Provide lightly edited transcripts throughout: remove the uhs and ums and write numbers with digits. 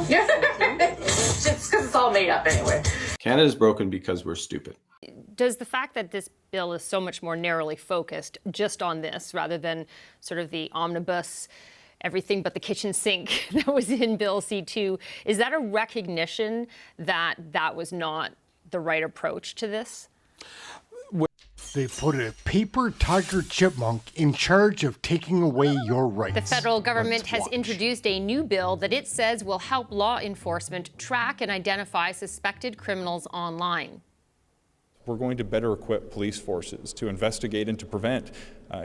It's just because it's all made up anyway. Canada's broken because we're stupid. Does the fact that this bill is so much more narrowly focused just on this rather than sort of the omnibus, everything but the kitchen sink that was in Bill C2, is that a recognition that that was not the right approach to this? They put a paper tiger chipmunk in charge of taking away your rights. The federal government has introduced a new bill that it says will help law enforcement track and identify suspected criminals online. We're going to better equip police forces to investigate and to prevent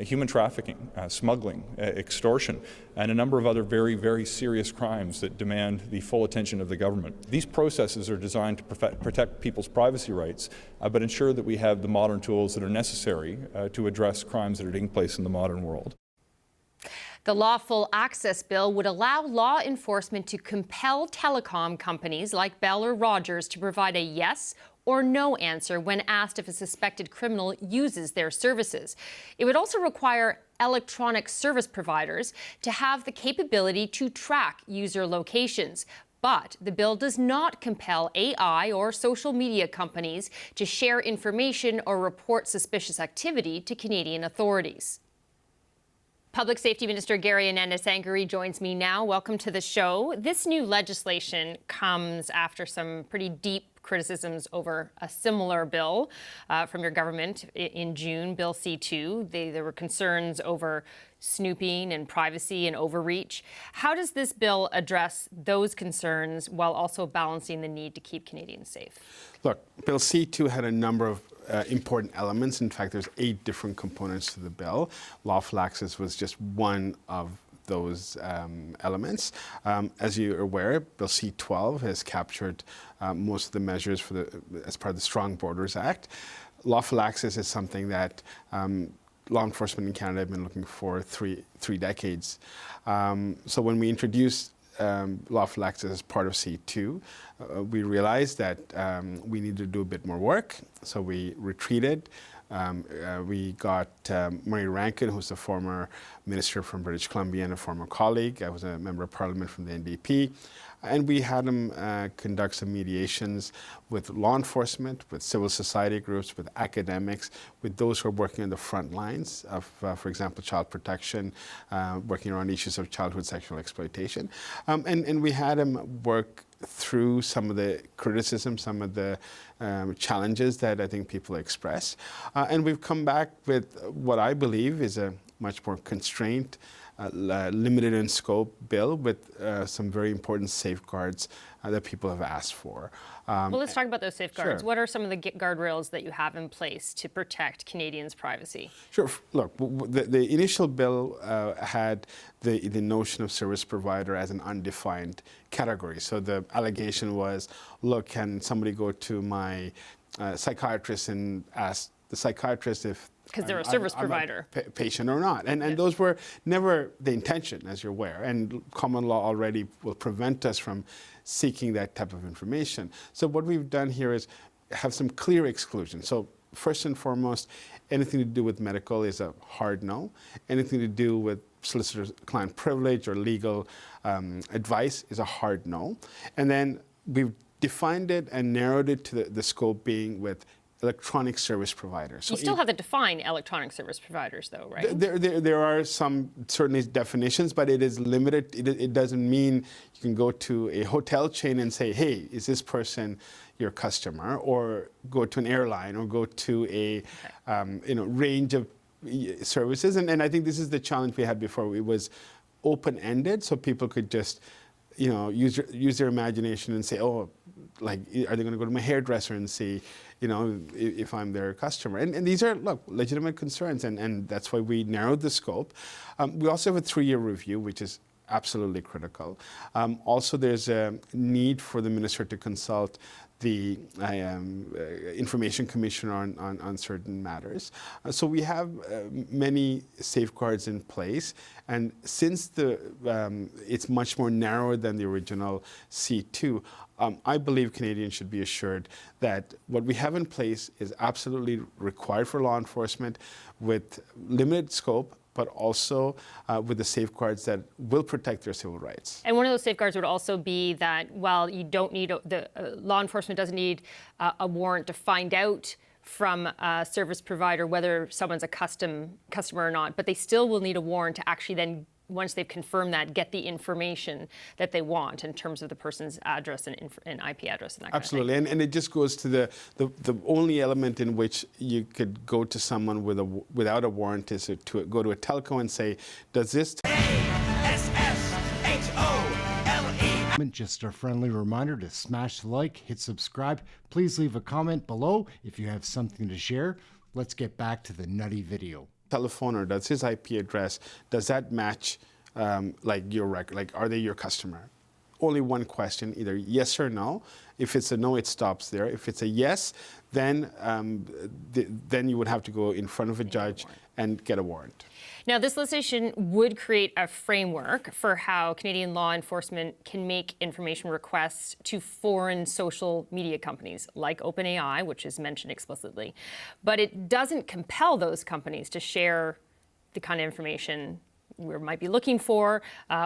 human trafficking, smuggling, extortion, and a number of other very, very serious crimes that demand the full attention of the government. These processes are designed to protect people's privacy rights, but ensure that we have the modern tools that are necessary to address crimes that are taking place in the modern world. The Lawful Access Bill would allow law enforcement to compel telecom companies like Bell or Rogers to provide a yes or no answer when asked if a suspected criminal uses their services. It would also require electronic service providers to have the capability to track user locations. But the bill does not compel AI or social media companies to share information or report suspicious activity to Canadian authorities. Public Safety Minister Gary Anandasangaree joins me now. Welcome to the show. This new legislation comes after some pretty deep criticisms over a similar bill from your government in June, Bill C2. There were concerns over snooping and privacy and overreach. How does this bill address those concerns while also balancing the need to keep Canadians safe? Look, Bill C2 had a number of important elements. In fact, there's 8 different components to the bill. Lawful access was just one of those elements. As you're aware, Bill C12 has captured most of the measures for as part of the Strong Borders Act. Lawful access is something that law enforcement in Canada have been looking for three decades. So when we introduced lawful access as part of C2, we realized that we needed to do a bit more work, so we retreated. We got Murray Rankin, who's a former minister from British Columbia and a former colleague. I was a member of parliament from the NDP. And we had him conduct some mediations with law enforcement, with civil society groups, with academics, with those who are working on the front lines of, for example, child protection, working around issues of childhood sexual exploitation. And we had him work through some of the criticism, some of the challenges that I think people express. And we've come back with what I believe is a much more constrained, limited in scope bill with some very important safeguards that people have asked for. Well, let's talk about those safeguards. Sure. What are some of the guardrails that you have in place to protect Canadians' privacy? Sure. Look, the initial bill had the notion of service provider as an undefined category. So the allegation was, look, can somebody go to my psychiatrist and ask the psychiatrist if because they're a service provider. Patient or not. And those were never the intention, as you're aware. And common law already will prevent us from seeking that type of information. So what we've done here is have some clear exclusions. So first and foremost, anything to do with medical is a hard no. Anything to do with solicitor-client privilege or legal advice is a hard no. And then we've defined it and narrowed it to the scope being with electronic service providers. So you still have to define electronic service providers, though, right? There are some certainly definitions, but it is limited. It doesn't mean you can go to a hotel chain and say, hey, is this person your customer? Or go to an airline or go to a range of services. And I think this is the challenge we had before. It was open-ended, so people could just use their imagination and say, oh, like, are they going to go to my hairdresser and see, if I'm their customer? And these are, look, legitimate concerns, and that's why we narrowed the scope. We also have a 3-year review, which is absolutely critical. Also, there's a need for the minister to consult the Information Commissioner on certain matters. So we have many safeguards in place, and since it's much more narrow than the original C2, I believe Canadians should be assured that what we have in place is absolutely required for law enforcement with limited scope, but also with the safeguards that will protect their civil rights. And one of those safeguards would also be that while you don't need, law enforcement doesn't need a warrant to find out from a service provider whether someone's a customer or not, but they still will need a warrant to actually then, once they've confirmed that, get the information that they want in terms of the person's address and IP address and that Absolutely, kind of thing. and it just goes to the only element in which you could go to someone without a warrant is to go to a telco and say, does this... Just a friendly reminder to smash the like, hit subscribe. Please leave a comment below if you have something to share. Let's get back to the nutty video. Telephone, or does his IP address, does that match like your record? Like, are they your customer? Only one question, either yes or no. If it's a no, it stops there. If it's a yes, then then you would have to go in front of a judge and get a warrant. Now, this legislation would create a framework for how Canadian law enforcement can make information requests to foreign social media companies like OpenAI, which is mentioned explicitly. But it doesn't compel those companies to share the kind of information we might be looking for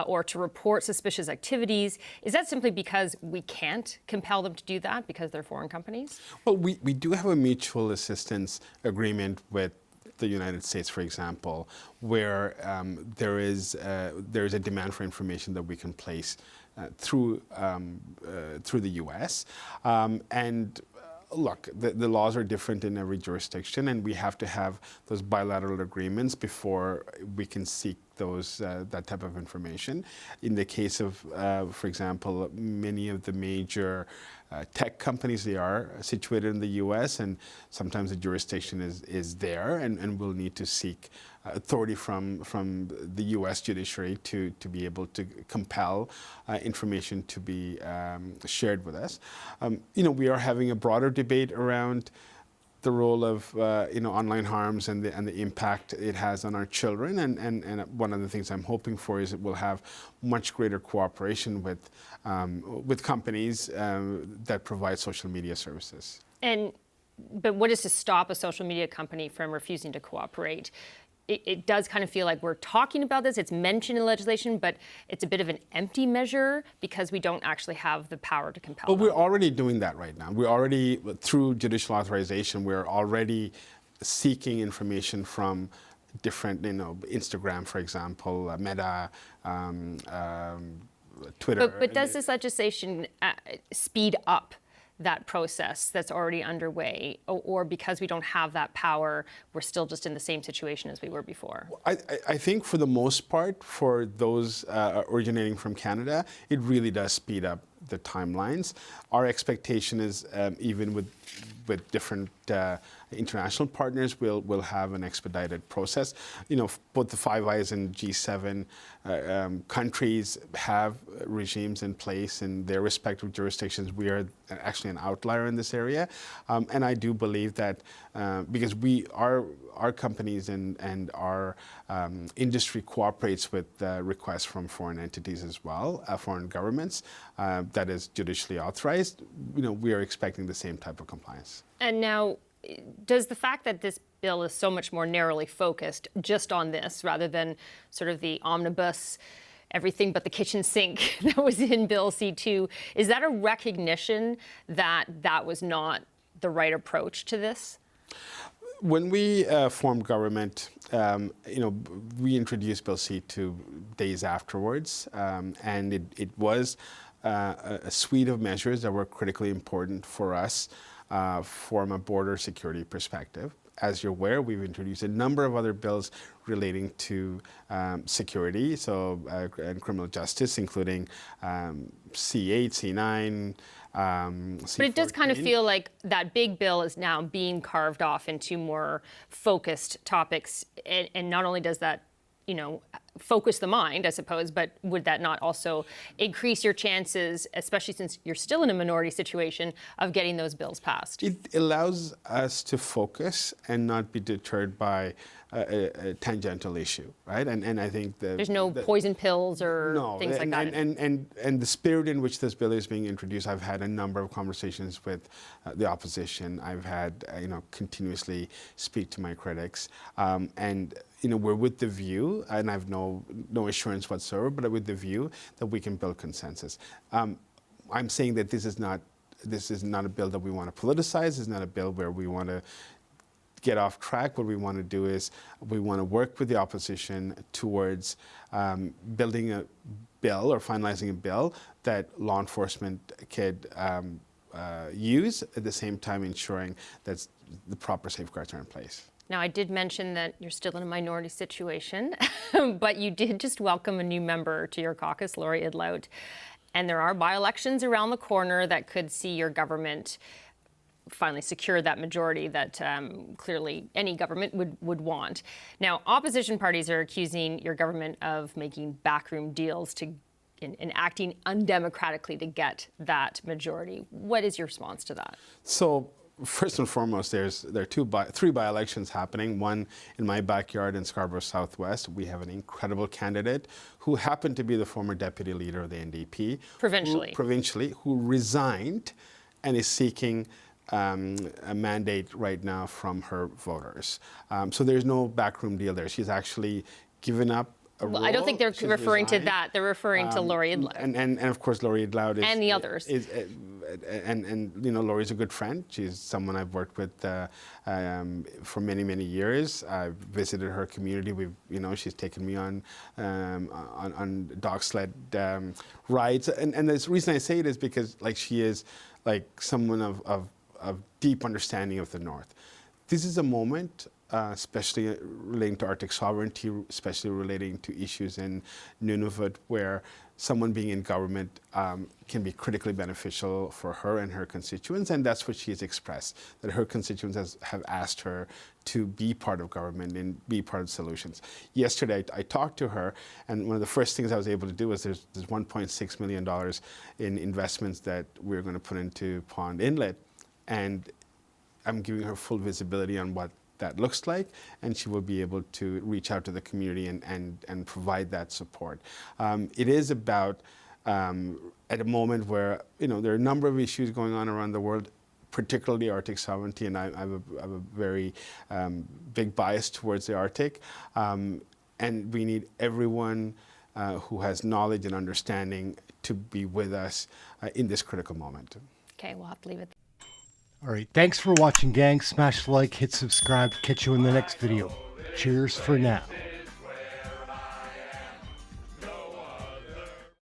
or to report suspicious activities. Is that simply because we can't compel them to do that because they're foreign companies? Well, we do have a mutual assistance agreement with the United States, for example, where there is a demand for information that we can place through the U.S. And look, the laws are different in every jurisdiction, and we have to have those bilateral agreements before we can seek those that type of information. In the case of, for example, many of the major tech companies, they are situated in the U.S., and sometimes the jurisdiction is there, and we'll need to seek authority from the U.S. judiciary to be able to compel information to be shared with us. We are having a broader debate around the role of online harms and the impact it has on our children, and one of the things I'm hoping for is that we'll have much greater cooperation with companies that provide social media services. But what is to stop a social media company from refusing to cooperate? It does kind of feel like we're talking about this, it's mentioned in legislation, but it's a bit of an empty measure because we don't actually have the power to compel them. We're already doing that right now. We're already, through judicial authorization, we're already seeking information from different, Instagram, for example, Meta, Twitter. But does this legislation speed up that process that's already underway, or because we don't have that power, we're still just in the same situation as we were before? I think for the most part, for those originating from Canada, it really does speed up the timelines. Our expectation is even with different international partners, we'll have an expedited process. Both the Five Eyes and G7 countries have regimes in place in their respective jurisdictions. We are actually an outlier in this area, and I do believe that because our companies and our industry cooperates with requests from foreign entities as well, foreign governments, that is judicially authorized. We are expecting the same type of compliance. And now, does the fact that this bill is so much more narrowly focused just on this rather than sort of the omnibus, everything but the kitchen sink that was in Bill C2, is that a recognition that that was not the right approach to this? When we formed government, we introduced Bill C2 days afterwards, and it was a suite of measures that were critically important for us from a border security perspective. As you're aware, we've introduced a number of other bills relating to security, and criminal justice, including C8, C9, C14. But it does kind of feel like that big bill is now being carved off into more focused topics, and not only does that, focus the mind, I suppose, but would that not also increase your chances, especially since you're still in a minority situation, of getting those bills passed? It allows us to focus and not be deterred by a tangential issue, right? And I think There's no poison pills or things like that. And the spirit in which this bill is being introduced, I've had a number of conversations with the opposition. I've had, continuously speak to my critics. And we're with the view, and I've no assurance whatsoever, but with the view that we can build consensus. I'm saying that this is not a bill that we want to politicize. This is not a bill where we want to get off track. What we want to do is we want to work with the opposition towards building a bill or finalizing a bill that law enforcement could use, at the same time ensuring that the proper safeguards are in place. Now, I did mention that you're still in a minority situation, but you did just welcome a new member to your caucus, Laurie Idlout. And there are by-elections around the corner that could see your government finally secure that majority that clearly any government would want. Now, opposition parties are accusing your government of making backroom deals and acting undemocratically to get that majority. What is your response to that? So, first and foremost, there are three by-elections happening. One in my backyard in Scarborough Southwest. We have an incredible candidate who happened to be the former deputy leader of the NDP. Provincially, who resigned and is seeking a mandate right now from her voters. So there's no backroom deal there. She's actually given up a role. I don't think they're referring to that. They're referring to Laurie Idlout. And of course, Laurie Idlout is... And the others. Laurie's a good friend. She's someone I've worked with for many, many years. I've visited her community. She's taken me on dog sled rides. And the reason I say it is because she is someone of deep understanding of the North. This is a moment, especially relating to Arctic sovereignty, especially relating to issues in Nunavut, where someone being in government can be critically beneficial for her and her constituents, and that's what she has expressed, that her constituents have asked her to be part of government and be part of solutions. Yesterday, I talked to her, and one of the first things I was able to do was there's $1.6 million in investments that we're going to put into Pond Inlet, and I'm giving her full visibility on what that looks like, and she will be able to reach out to the community and provide that support. It is about, at a moment where there are a number of issues going on around the world, particularly Arctic sovereignty, and I have a very big bias towards the Arctic, and we need everyone who has knowledge and understanding to be with us in this critical moment. Okay, we'll have to leave it. All right, thanks for watching, gang. Smash the like, hit subscribe. Catch you in the next video. Cheers for now.